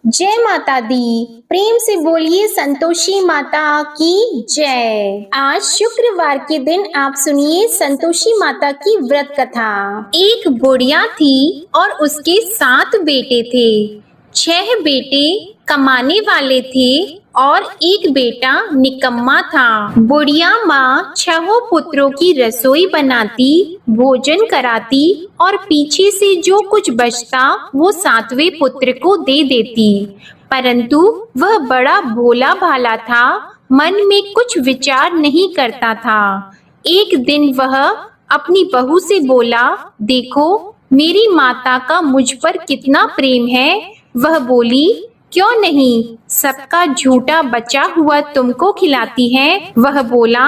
जय माता दी। प्रेम से बोलिए संतोषी माता की जय। आज शुक्रवार के दिन आप सुनिए संतोषी माता की व्रत कथा। एक बुढ़िया थी और उसके 7 बेटे थे। 6 बेटे कमाने वाले थे और एक बेटा निकम्मा था। बुढ़िया माँ 6 पुत्रों की रसोई बनाती, भोजन कराती और पीछे से जो कुछ बचता वो 7वें पुत्र को दे देती। परंतु वह बड़ा भोला भाला था, मन में कुछ विचार नहीं करता था। एक दिन वह अपनी बहू से बोला, देखो मेरी माता का मुझ पर कितना प्रेम है। वह बोली, क्यों नहीं, सबका झूठा बचा हुआ तुमको खिलाती है। वह बोला,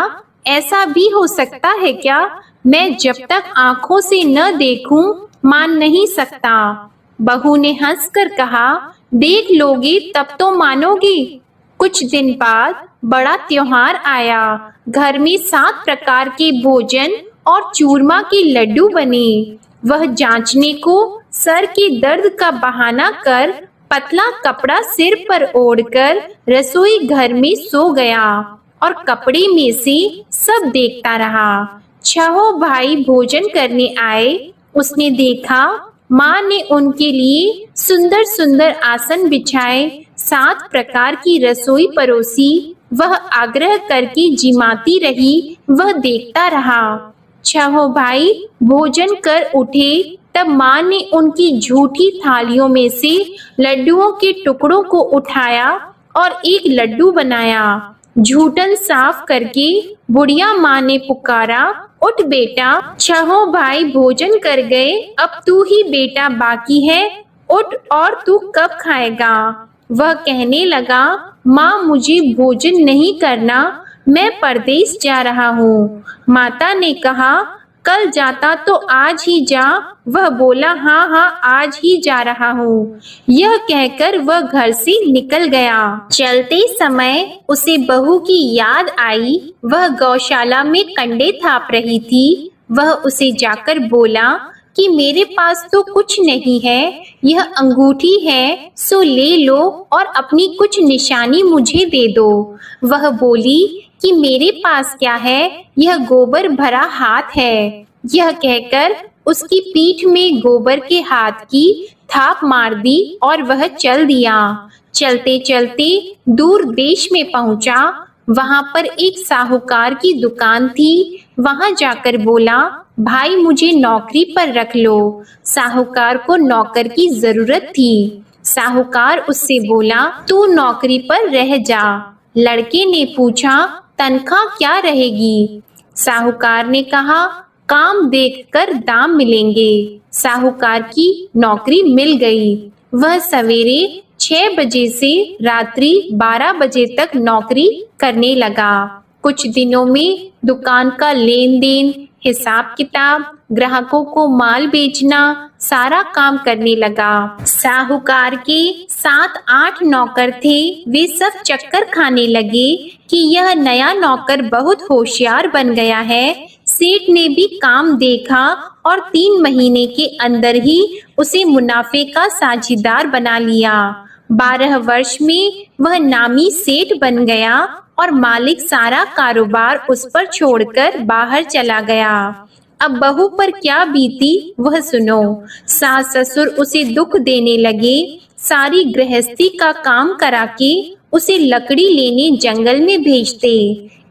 ऐसा भी हो सकता है क्या? मैं जब तक आंखों से न देखूं मान नहीं सकता। बहू ने हंसकर कहा, देख लोगी तब तो मानोगी। कुछ दिन बाद बड़ा त्योहार आया। घर में 7 प्रकार के भोजन और चूरमा के लड्डू बने। वह जांचने को सर के दर्द का बहाना कर पतला कपड़ा सिर पर ओढ़कर रसोई घर में सो गया और कपड़े में से सब देखता रहा। 6 भाई भोजन करने आए। उसने देखा माँ ने उनके लिए सुंदर सुंदर आसन बिछाए, 7 प्रकार की रसोई परोसी। वह आग्रह करके जिमाती रही, वह देखता रहा। 6 भाई भोजन कर उठे तब माँ ने उनकी झूठी थालियों में से लड्डुओं के टुकड़ों को उठाया और एक लड्डू बनाया। झूठन साफ करके बुढ़िया माँ ने पुकारा, उठ बेटा, 6 भाई भोजन कर गए, अब तू ही बेटा बाकी है, उठ और तू कब खाएगा? वह कहने लगा, माँ मुझे भोजन नहीं करना, मैं परदेश जा रहा हूँ। माता ने कहा, कल जाता तो आज ही जा। वह बोला, हाँ हाँ आज ही जा रहा हूँ। यह कहकर वह घर से निकल गया। चलते समय उसे बहू की याद आई। वह गौशाला में कंडे थाप रही थी। वह उसे जाकर बोला कि मेरे पास तो कुछ नहीं है, यह अंगूठी है सो ले लो और अपनी कुछ निशानी मुझे दे दो। वह बोली कि मेरे पास क्या है, यह गोबर भरा हाथ है। यह कहकर उसकी पीठ में गोबर के हाथ की थाप मार दी और वह चल दिया। चलते चलते दूर देश में पहुंचा। वहां पर एक साहूकार की दुकान थी। वहां जाकर बोला, भाई मुझे नौकरी पर रख लो। साहूकार को नौकर की जरूरत थी। साहूकार उससे बोला, तू नौकरी पर रह जा। लड़के ने पूछा, तनख्वाह क्या रहेगी? साहूकार ने कहा, काम देखकर दाम मिलेंगे। साहूकार की नौकरी मिल गई। वह सवेरे 6 बजे से रात्रि 12 बजे तक नौकरी करने लगा। कुछ दिनों में दुकान का लेन देन, हिसाब किताब, ग्राहकों को माल बेचना, सारा काम करने लगा। साहूकार के 7-8 नौकर थे। वे सब चक्कर खाने लगे कि यह नया नौकर बहुत होशियार बन गया है। सेठ ने भी काम देखा और 3 महीने के अंदर ही उसे मुनाफे का साझीदार बना लिया। 12 वर्ष में वह नामी सेठ बन गया और मालिक सारा कारोबार उस पर छोड़कर बाहर चला गया। अब बहू पर क्या बीती वह सुनो। सास ससुर उसे दुख देने लगे। सारी गृहस्थी का काम करा के उसे लकड़ी लेने जंगल में भेजते।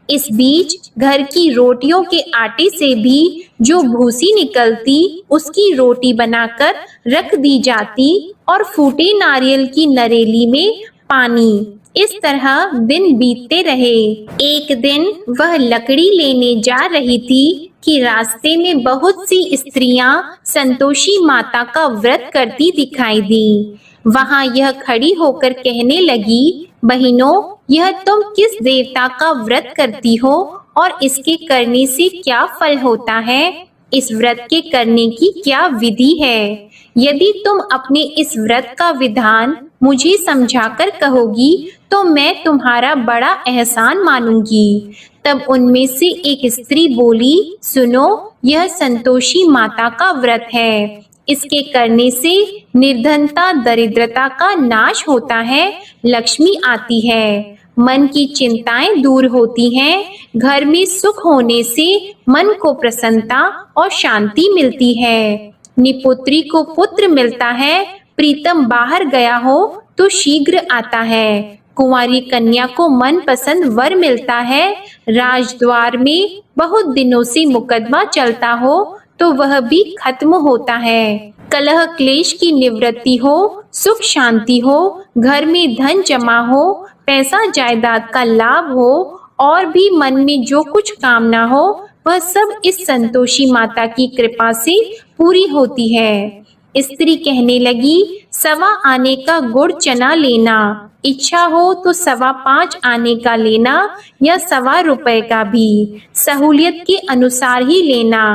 इस बीच घर की रोटियों के आटे से भी जो भूसी निकलती उसकी रोटी बनाकर रख दी जाती और फूटे नारियल की नरेली में पानी। इस तरह दिन बीतते रहे। एक दिन वह लकड़ी लेने जा रही थी कि रास्ते में बहुत सी स्त्रियां संतोषी माता का व्रत करती दिखाई दी। वहां यह खड़ी होकर कहने लगी, बहनों, यह तुम किस देवता का व्रत करती हो और इसके करने से क्या फल होता है? इस व्रत के करने की क्या विधि है? यदि तुम अपने इस व्रत का विधान मुझे समझाकर कहोगी तो मैं तुम्हारा बड़ा एहसान मानूंगी। तब उनमें से एक स्त्री बोली, सुनो, यह संतोषी माता का व्रत है। इसके करने से निर्धनता दरिद्रता का नाश होता है, लक्ष्मी आती है, मन की चिंताएं दूर होती हैं, घर में सुख होने से मन को प्रसन्नता और शांति मिलती है। निपुत्री को पुत्र मिलता है, प्रीतम बाहर गया हो तो शीघ्र आता है। कुंवारी कन्या को मनपसंद वर मिलता है। राजद्वार में बहुत दिनों से मुकदमा चलता हो तो वह भी खत्म होता है। कलह क्लेश की निवृत्ति हो, सुख शांति हो, घर में धन जमा हो, पैसा जायदाद का लाभ हो और भी मन में जो कुछ कामना हो वह सब इस संतोषी माता की कृपा से पूरी होती है। स्त्री कहने लगी, 1.25 आने का गुड़ चना लेना, इच्छा हो तो 5.25 आने का लेना या 1.25 रुपए का भी, सहूलियत के अनुसार ही लेना,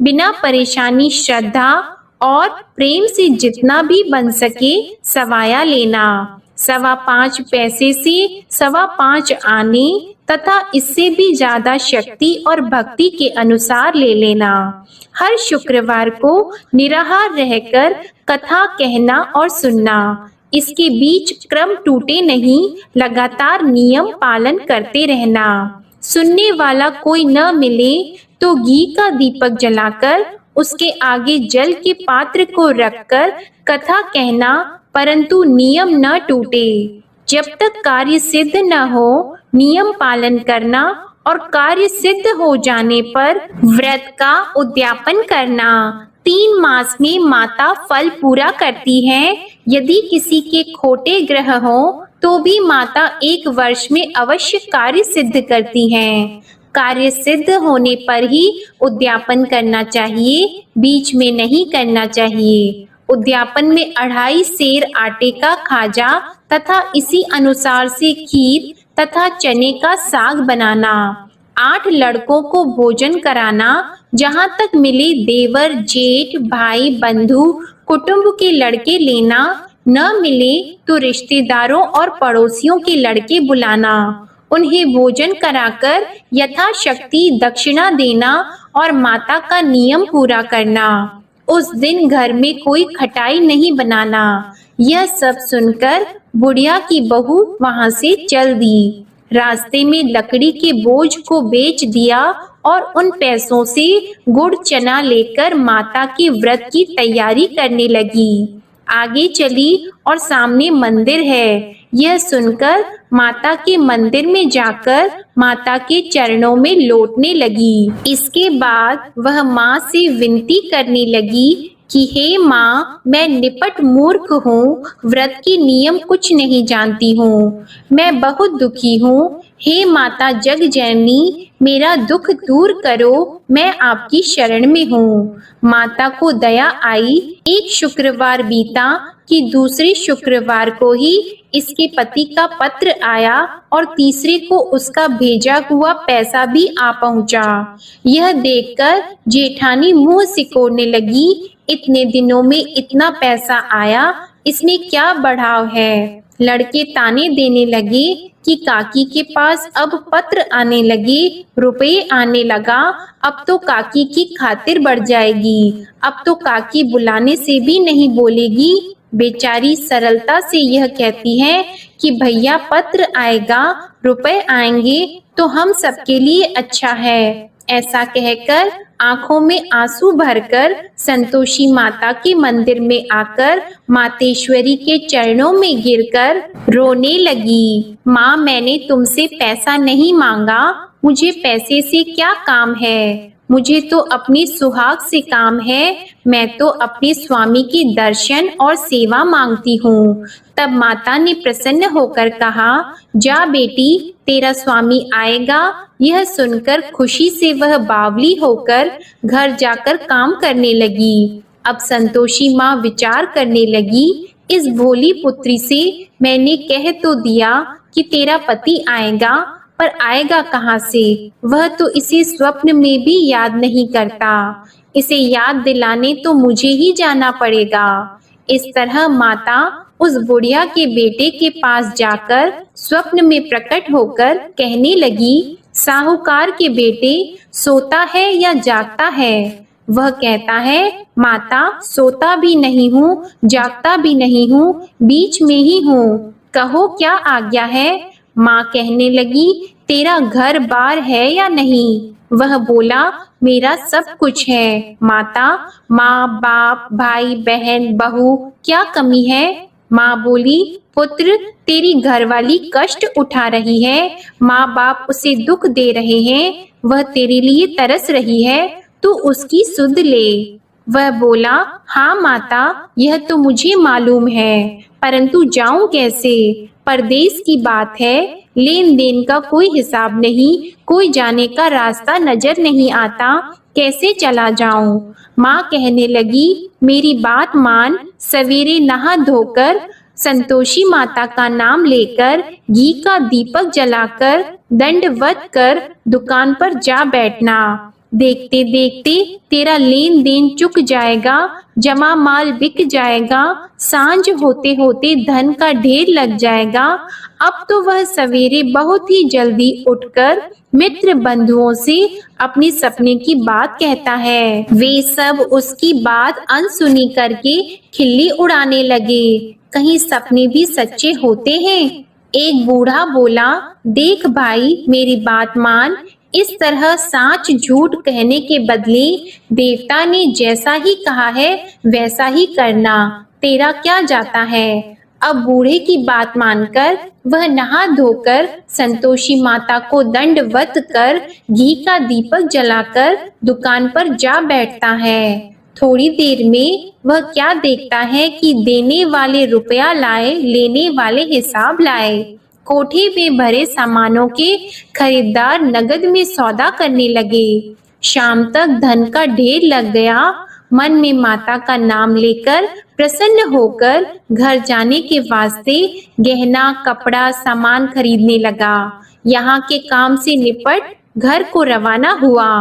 बिना परेशानी श्रद्धा और प्रेम से जितना भी बन सके सवाया लेना। 5.25 पैसे से 5.25 आने तथा इससे भी ज्यादा शक्ति और भक्ति के अनुसार ले लेना। हर शुक्रवार को निराहार रहकर कथा कहना और सुनना। इसके बीच क्रम टूटे नहीं, लगातार नियम पालन करते रहना। सुनने वाला कोई न मिले तो घी का दीपक जलाकर उसके आगे जल के पात्र को रखकर कथा कहना, परंतु नियम न टूटे। जब तक कार्य सिद्ध न हो नियम पालन करना और कार्य सिद्ध हो जाने पर व्रत का उद्यापन करना। 3 मास में माता फल पूरा करती है। यदि किसी के खोटे ग्रह हो तो भी माता 1 वर्ष में अवश्य कार्य सिद्ध करती हैं। कार्य सिद्ध होने पर ही उद्यापन करना चाहिए, बीच में नहीं करना चाहिए। उद्यापन में 2.5 सेर आटे का खाजा तथा इसी अनुसार से खीर तथा चने का साग बनाना। 8 लड़कों को भोजन कराना। जहाँ तक मिले देवर, जेठ, भाई, बंधु, कुटुंब के लड़के लेना। न मिले तो रिश्तेदारों और पड़ोसियों के लड़के बुलाना। उन्हें भोजन कराकर यथाशक्ति दक्षिणा देना और माता का नियम पूरा करना। उस दिन घर में कोई खटाई नहीं बनाना। यह सब सुनकर बुढ़िया की बहू वहां से चल दी। रास्ते में लकड़ी के बोझ को बेच दिया और उन पैसों से गुड़ चना लेकर माता के व्रत की तैयारी करने लगी। आगे चली और सामने मंदिर है। यह सुनकर माता के मंदिर में जाकर माता के चरणों में लौटने लगी। इसके बाद वह माँ से विनती करने लगी कि हे माँ, मैं निपट मूर्ख हूँ, व्रत के नियम कुछ नहीं जानती हूँ, मैं बहुत दुखी हूँ। हे माता जग जननी, मेरा दुख दूर करो, मैं आपकी शरण में हूँ। माता को दया आई। एक शुक्रवार बीता कि दूसरे शुक्रवार को ही इसके पति का पत्र आया और तीसरे को उसका भेजा हुआ पैसा भी आ पहुंचा। यह देखकर जेठानी मुंह सिकोड़ने लगी। इतने दिनों में इतना पैसा आया, इसमें क्या बढ़ाव है। लड़के ताने देने लगे कि काकी के पास अब पत्र आने लगे, रुपए आने लगा, अब तो काकी की खातिर बढ़ जाएगी, अब तो काकी बुलाने से भी नहीं बोलेगी। बेचारी सरलता से यह कहती है कि भैया पत्र आएगा, रुपए आएंगे तो हम सबके लिए अच्छा है। ऐसा कहकर आंखों में आंसू भरकर संतोषी माता के मंदिर में आकर मातेश्वरी के चरणों में गिरकर रोने लगी। माँ, मैंने तुमसे पैसा नहीं मांगा, मुझे पैसे से क्या काम है, मुझे तो अपनी सुहाग से काम है, मैं तो अपने स्वामी की दर्शन और सेवा मांगती हूँ। तब माता ने प्रसन्न होकर कहा, जा बेटी, तेरा स्वामी आएगा। यह सुनकर खुशी से वह बावली होकर घर जाकर काम करने लगी। अब संतोषी माँ विचार करने लगी, इस भोली पुत्री से मैंने कह तो दिया कि तेरा पति आएगा, पर आएगा कहाँ से? वह तो इसे स्वप्न में भी याद नहीं करता। इसे याद दिलाने तो मुझे ही जाना पड़ेगा। इस तरह माता उस बुढ़िया के बेटे के पास जाकर स्वप्न में प्रकट होकर कहने लगी, साहूकार के बेटे, सोता है या जागता है? वह कहता है, माता सोता भी नहीं हूँ, जागता भी नहीं हूँ, बीच में ही हूँ, कहो क्या आज्ञा है। माँ कहने लगी, तेरा घर बार है या नहीं। वह बोला, मेरा सब कुछ है माता, माँ बाप भाई बहन बहू क्या कमी है। माँ बोली, पुत्र तेरी घरवाली कष्ट उठा रही है, माँ बाप उसे दुख दे रहे हैं, वह तेरे लिए तरस रही है, तू उसकी सुध ले। वह बोला, हाँ माता, यह तो मुझे मालूम है, परंतु जाऊं कैसे। परदेश की बात है, लेन देन का कोई हिसाब नहीं, कोई जाने का रास्ता नजर नहीं आता, कैसे चला जाऊं। माँ कहने लगी, मेरी बात मान, सवेरे नहा धोकर संतोषी माता का नाम लेकर घी का दीपक जलाकर दंडवत कर दुकान पर जा बैठना। देखते देखते तेरा लेन देन चुक जाएगा, जमा माल बिक जाएगा, सांझ होते होते धन का ढेर लग जाएगा। अब तो वह सवेरे बहुत ही जल्दी उठकर मित्र बंधुओं से अपने सपने की बात कहता है। वे सब उसकी बात अनसुनी करके खिल्ली उड़ाने लगे। कहीं सपने भी सच्चे होते हैं। एक बूढ़ा बोला, देख भाई मेरी बात मान, इस तरह साच झूठ कहने के बदले देवता ने जैसा ही कहा है वैसा ही करना, तेरा क्या जाता है। अब बूढ़े की बात मानकर वह नहा धोकर संतोषी माता को दंडवत कर घी का दीपक जलाकर दुकान पर जा बैठता है। थोड़ी देर में वह क्या देखता है कि देने वाले रुपया लाए, लेने वाले हिसाब लाए। कोठे में भरे सामानों के खरीदार नगद में सौदा करने लगे। शाम तक धन का ढेर लग गया। मन में माता का नाम लेकर प्रसन्न होकर घर जाने के वास्ते गहना कपड़ा सामान खरीदने लगा। यहाँ के काम से निपट घर को रवाना हुआ।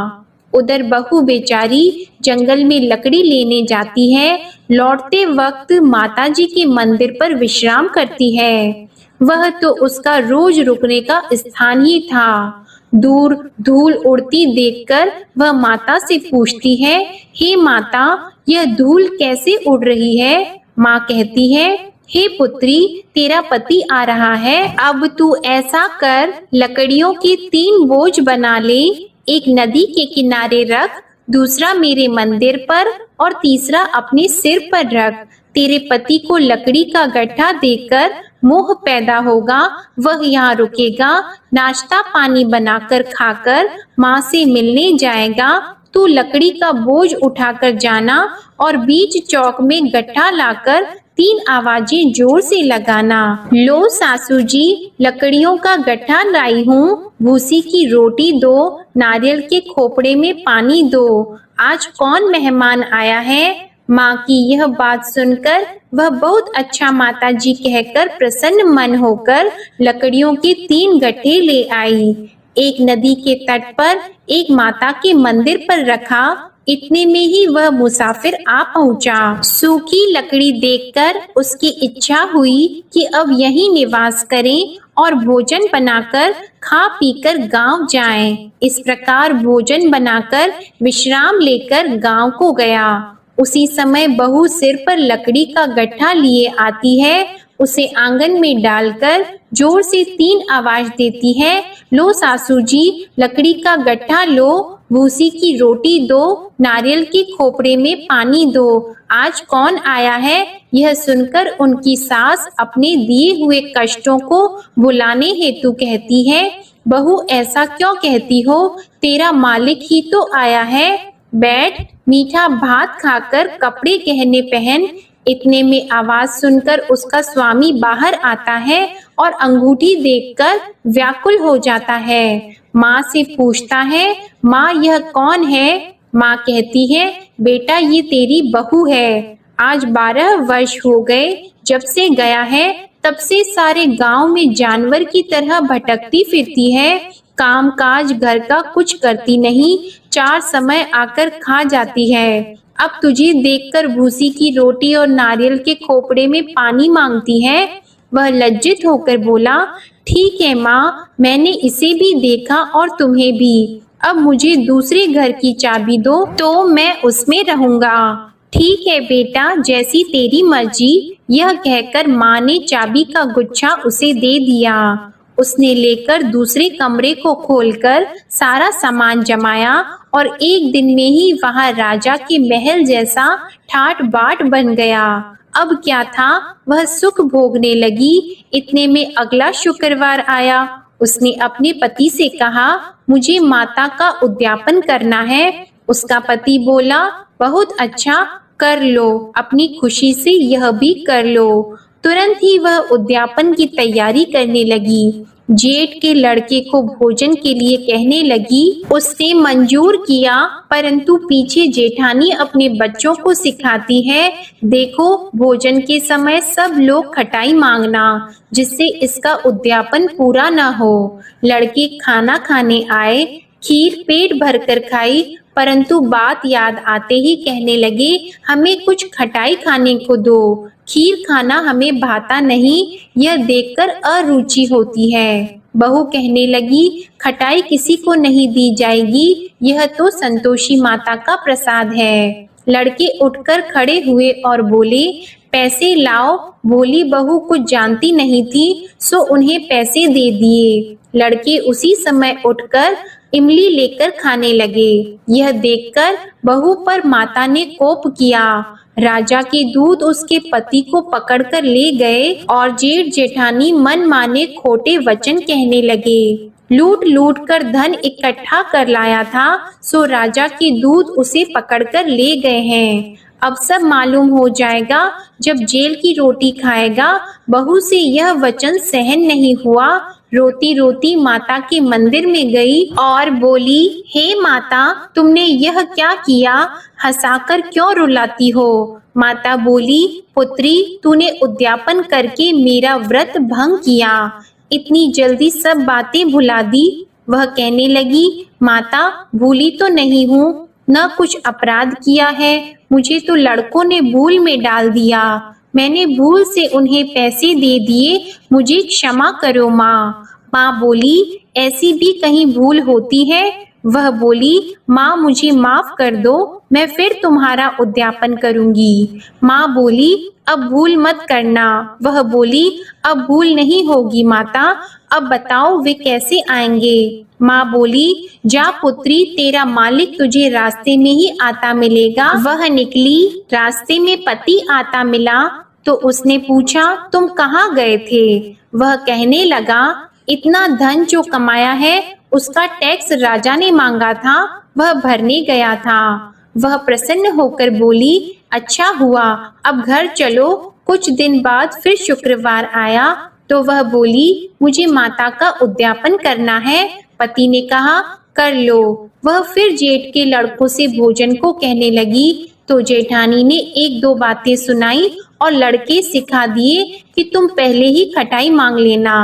उधर बहू बेचारी जंगल में लकड़ी लेने जाती है। लौटते वक्त माताजी के मंदिर पर विश्राम करती है। वह तो उसका रोज रुकने का स्थान ही था। दूर धूल उड़ती देखकर वह माता से पूछती है, हे माता, यह धूल कैसे उड़ रही है। माँ कहती है, हे पुत्री, तेरा पति आ रहा है, अब तू ऐसा कर, लकड़ियों के 3 बोझ बना ले, एक नदी के किनारे रख, दूसरा मेरे मंदिर पर और तीसरा अपने सिर पर रख। तेरे पति को लकड़ी का गड्ढा देकर मोह पैदा होगा, वह यहाँ रुकेगा, नाश्ता पानी बनाकर खाकर माँ से मिलने जाएगा। तू लकड़ी का बोझ उठाकर जाना और बीच चौक में गड्ढा लाकर 3 आवाजें जोर से लगाना। लो सासू जी, लकड़ियों का गड्ढा लाई हूँ, भूसी की रोटी दो, नारियल के खोपड़े में पानी दो, आज कौन मेहमान आया है। माँ की यह बात सुनकर वह बहुत अच्छा माताजी कहकर प्रसन्न मन होकर लकड़ियों के 3 गट्ठे ले आई। एक नदी के तट पर एक माता के मंदिर पर रखा। इतने में ही वह मुसाफिर आ पहुंचा। सूखी लकड़ी देखकर उसकी इच्छा हुई कि अब यहीं निवास करें और भोजन बनाकर खा पीकर गांव जाएं। इस प्रकार भोजन बनाकर विश्राम लेकर गांव को गया। उसी समय बहू सिर पर लकड़ी का गट्ठा लिए आती है। उसे आंगन में डालकर जोर से 3 आवाज देती है, लो सासू जी, लकड़ी का गट्ठा लो, भूसी की रोटी दो, नारियल के खोपड़े में पानी दो, आज कौन आया है। यह सुनकर उनकी सास अपने दिए हुए कष्टों को भुलाने हेतु कहती है, बहू ऐसा क्यों कहती हो, तेरा मालिक ही तो आया है, बैठ, मीठा भात खाकर कपड़े गहने पहन। इतने में आवाज सुनकर उसका स्वामी बाहर आता है और अंगूठी देखकर व्याकुल हो जाता है। माँ से पूछता है, माँ यह कौन है। माँ कहती है, बेटा ये तेरी बहू है, आज 12 वर्ष हो गए जब से गया है, तब से सारे गांव में जानवर की तरह भटकती फिरती है, काम काज घर का कुछ करती नहीं, 4 समय आकर खा जाती है। अब तुझे देखकर भूसी की रोटी और नारियल के खोपड़े में पानी मांगती है। वह लज्जित होकर बोला, ठीक है माँ, मैंने इसे भी देखा और तुम्हें भी, अब मुझे दूसरे घर की चाबी दो तो मैं उसमें रहूंगा। ठीक है बेटा, जैसी तेरी मर्जी। यह कहकर माँ ने चाबी का गुच्छा उसे दे दिया। उसने लेकर दूसरे कमरे को खोलकर सारा सामान जमाया और एक दिन में ही वहां राजा के महल जैसा ठाट बाट बन गया। अब क्या था, वह सुख भोगने लगी। इतने में अगला शुक्रवार आया। उसने अपने पति से कहा, मुझे माता का उद्यापन करना है। उसका पति बोला, बहुत अच्छा, कर लो, अपनी खुशी से यह भी कर लो। तुरंत ही वह उद्यापन की तैयारी करने लगी। जेठ के लड़के को भोजन के लिए कहने लगी। उसने मंजूर किया, परंतु पीछे जेठानी अपने बच्चों को सिखाती है, देखो भोजन के समय सब लोग खटाई मांगना, जिससे इसका उद्यापन पूरा न हो। लड़के खाना खाने आए, खीर पेट भरकर खाई, परंतु बात याद आते ही कहने लगे, हमें कुछ खटाई खाने को दो, खीर खाना हमें भाता नहीं, यह देखकर अरुचि होती है। बहू कहने लगी, खटाई किसी को नहीं दी जाएगी, यह तो संतोषी माता का प्रसाद है। लड़के उठकर खड़े हुए और बोले, पैसे लाओ। बोली बहू कुछ जानती नहीं थी, सो उन्हें पैसे दे दिए। लड़के उसी समय उठकर इमली लेकर खाने लगे। यह देखकर बहू पर माता ने कोप किया। राजा के दूत उसके पति को पकड़कर ले गए और जेठ जेठानी मन माने खोटे वचन कहने लगे। लूट लूट कर धन इकट्ठा कर लाया था, सो राजा के दूत उसे पकड़कर ले गए हैं। अब सब मालूम हो जाएगा जब जेल की रोटी खाएगा। बहू से यह वचन सहन नहीं हुआ। रोती रोती माता के मंदिर में गई और बोली, हे माता, तुमने यह क्या किया? हंसाकर क्यों रुलाती हो? माता बोली, पुत्री, तूने उद्यापन करके मेरा व्रत भंग किया, इतनी जल्दी सब बातें भुला दी। वह कहने लगी, माता, भूली तो नहीं हूँ, न कुछ अपराध किया है, मुझे तो लड़कों ने भूल में डाल दिया, मैंने भूल से उन्हें पैसे दे दिए, मुझे क्षमा करो माँ। माँ बोली, ऐसी भी कहीं भूल होती है? वह बोली, माँ मुझे माफ कर दो, मैं फिर तुम्हारा उद्यापन करूंगी। माँ बोली, अब भूल मत करना। वह बोली, अब भूल नहीं होगी माता, अब बताओ वे कैसे आएंगे? माँ बोली, जा पुत्री, तेरा मालिक तुझे रास्ते में ही आता मिलेगा। वह निकली, रास्ते में पति आता मिला तो उसने पूछा, तुम कहाँ गए थे? वह कहने लगा, इतना धन जो कमाया है उसका टैक्स राजा ने मांगा था, वह भरने गया था। वह प्रसन्न होकर बोली, अच्छा हुआ, अब घर चलो। कुछ दिन बाद फिर शुक्रवार आया तो वह बोली, मुझे माता का उद्यापन करना है। पति ने कहा, कर लो। वह फिर जेठ के लड़कों से भोजन को कहने लगी तो जेठानी ने एक दो बातें सुनाई और लड़के सिखा दिए कि तुम पहले ही खटाई मांग लेना।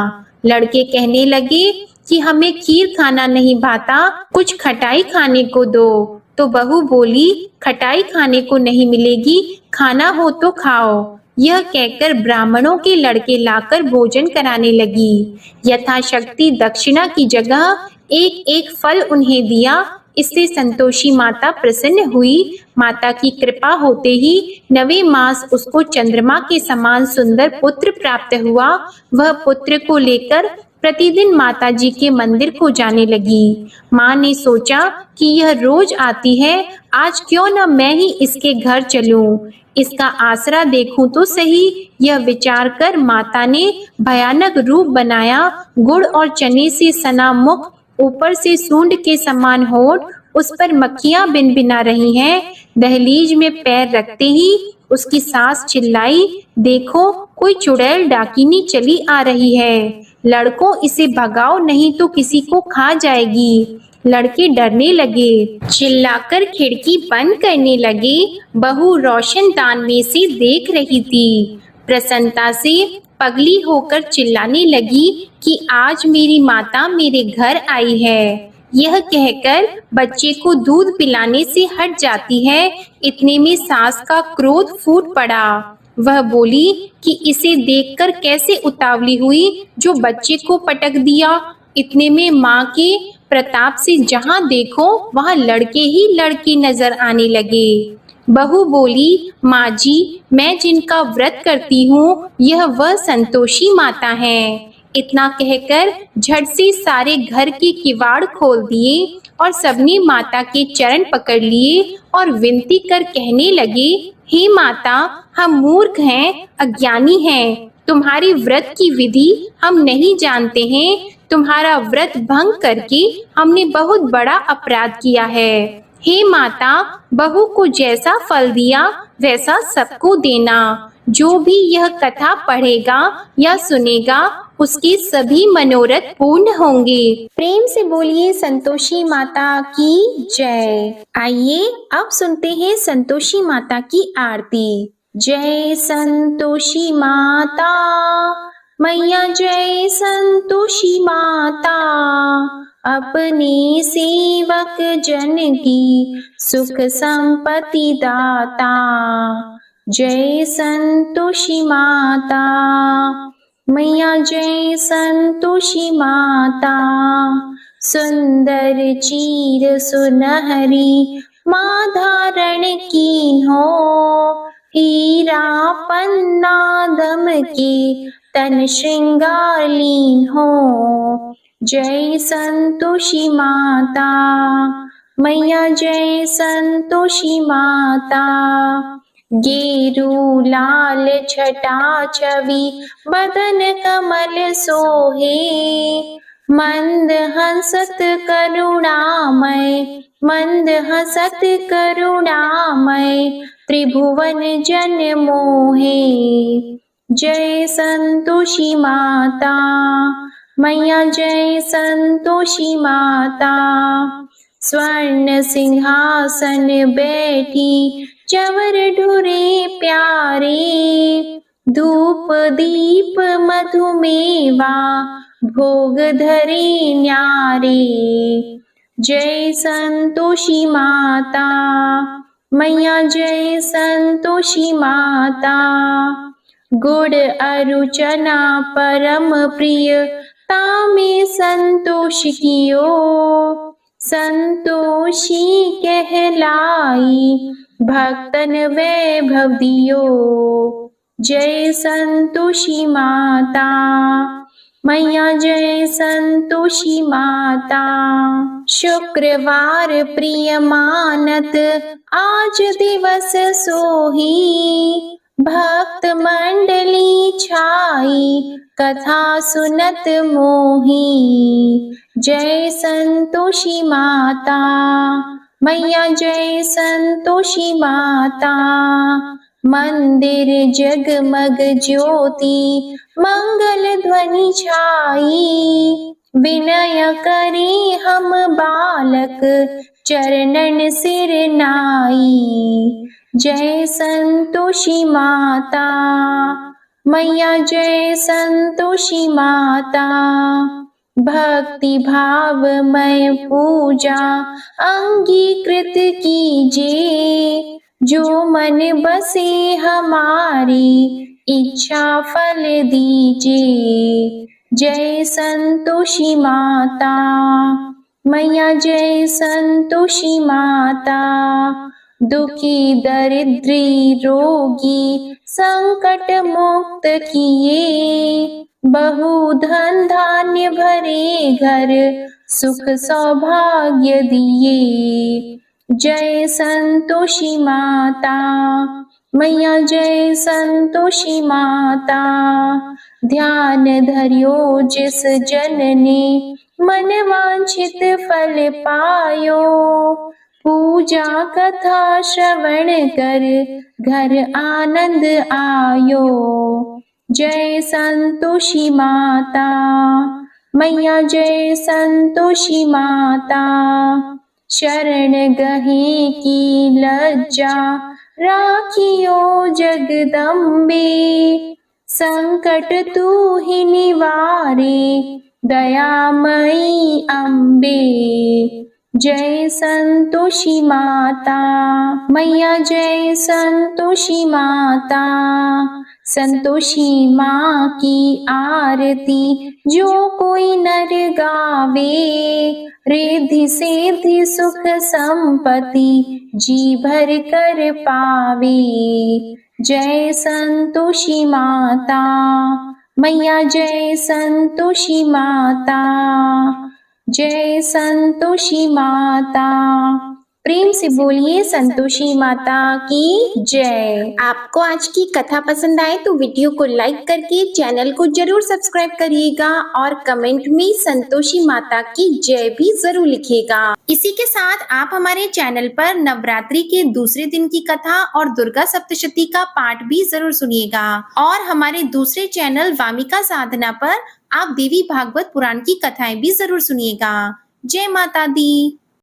लड़के कहने लगे कि हमें खीर खाना नहीं भाता, कुछ खटाई खाने को दो। तो बहू बोली, खटाई खाने को नहीं मिलेगी, खाना हो तो खाओ। यह कहकर ब्राह्मणों के लड़के लाकर भोजन कराने लगी। यथाशक्ति दक्षिणा की जगह एक एक फल उन्हें दिया। इससे संतोषी माता प्रसन्न हुई। माता की कृपा होते ही 9वें मास उसको चंद्रमा के समान सुंदर पुत्र प्राप्त हुआ। वह पुत्र को लेकर प्रतिदिन माताजी के मंदिर को जाने लगी। माँ ने सोचा कि यह रोज आती है, आज क्यों न मैं ही इसके घर चलूं, इसका आसरा देखूं तो सही। यह विचार कर माता ने भयानक रूप बनाया। गुड़ और चने से सना मुख, ऊपर से सूंड के समान होठ, उस पर मक्खियां भिनभिना रही हैं। दहलीज में पैर रखते ही उसकी सास चिल्लाई, देखो कोई चुड़ैल डाकिनी चली आ रही है, लड़कों इसे भगाओ नहीं तो किसी को खा जाएगी। लड़के डरने लगे, चिल्लाकर खिड़की बंद करने लगे। बहू रोशनदान में से देख रही थी। प्रसन्नता से पगली होकर चिल्लाने लगी कि आज मेरी माता मेरे घर आई है। यह कहकर बच्चे को दूध पिलाने से हट जाती है। इतने में सास का क्रोध फूट पड़ा। वह बोली कि इसे देखकर कैसे उतावली हुई जो बच्चे को पटक दिया। इतने में माँ के प्रताप से जहाँ देखो वहाँ लड़के ही लड़के नजर आने लगे। बहू बोली, माँ जी, मैं जिनका व्रत करती हूँ यह वह संतोषी माता है। इतना कहकर झट से सारे घर के किवाड़ खोल दिए और सबने माता के चरण पकड़ लिए और विनती कर कहने लगे, हे माता, हम मूर्ख हैं, अज्ञानी हैं, तुम्हारी व्रत की विधि हम नहीं जानते हैं। तुम्हारा व्रत भंग करके हमने बहुत बड़ा अपराध किया है। हे माता, बहू को जैसा फल दिया वैसा सबको देना। जो भी यह कथा पढ़ेगा या सुनेगा उसके सभी मनोरथ पूर्ण होंगे। प्रेम से बोलिए संतोषी माता की जय। आइए अब सुनते हैं संतोषी माता की आरती। जय संतोषी माता मैया, जय संतोषी माता, अपने सेवक जन की सुख संपत्ति दाता। जय संतोषी माता मैया, जय संतोषी माता, सुंदर चीर सुनहरी माँ धारण कीन्हो, हीरा पन्ना दम के तन श्रृंगार लीन्हो। जय संतोषी माता मैया, जय संतोषी माता, गेरू लाल छटा छवि बदन कमल सोहे, मंद हंसत करुणामय, मंद हंसत करुणामय, त्रिभुवन जन मोहे। जय संतोषी माता मैया, जय संतोषी माता, स्वर्ण सिंहासन बैठी चवर ढुरे प्यारे, धूप दीप मधुमेवा भोग धरे न्यारे। जय संतोषी माता मैया, जय संतोषी माता, गुड़ अरु चना परम प्रिय तामे संतोष कियो, संतोषी कहलाई भक्तन वैभव दियो। जय संतोषी माता मैया, जय संतोषी माता, शुक्रवार प्रिय मानत आज दिवस सोही, भक्त मंडली छाई कथा सुनत मोही। जय संतोषी माता मैया, जय संतोषी माता, मंदिर जगमग ज्योति मंगल ध्वनि छाई, विनय करे हम बालक चरणन सिर नाई। जय संतोषी माता मैया, जय संतोषी माता, भक्ति भावमय पूजा अंगीकृत कीजिए, जो मन बसे हमारी इच्छा फल दीजिए। जय संतोषी माता मैया, जय संतोषी माता, दुखी दरिद्री रोगी संकट मुक्त किए, बहु धन धान्य भरे घर सुख सौभाग्य दिए। जय संतोषी माता मैया, जय संतोषी माता, ध्यान धरियो जिस जन ने मन वांछित फल पायो, पूजा कथा श्रवण कर घर आनंद आयो। जय संतोषी माता मैया, जय संतोषी माता, शरण गहे की लज्जा राखियो जगदम्बे, संकट तू ही निवारे दयामयी अम्बे। जय संतोषी माता। मैया जय संतोषी माता। संतोषी माँ की आरती जो कोई नर गावे, रिद्धि सिद्धि सुख संपत्ति जी भर कर पावे। जय संतोषी माता। मैया जय संतोषी माता। जय संतोषी माता। प्रेम से बोलिए संतोषी माता की जय। आपको आज की कथा पसंद आए तो वीडियो को लाइक करके चैनल को जरूर सब्सक्राइब करिएगा और कमेंट में संतोषी माता की जय भी जरूर लिखिएगा। इसी के साथ आप हमारे चैनल पर नवरात्रि के दूसरे दिन की कथा और दुर्गा सप्तशती का पाठ भी जरूर सुनिएगा और हमारे दूसरे चैनल वामिका साधना पर आप देवी भागवत पुराण की कथाएं भी जरूर सुनिएगा। जय माता दी।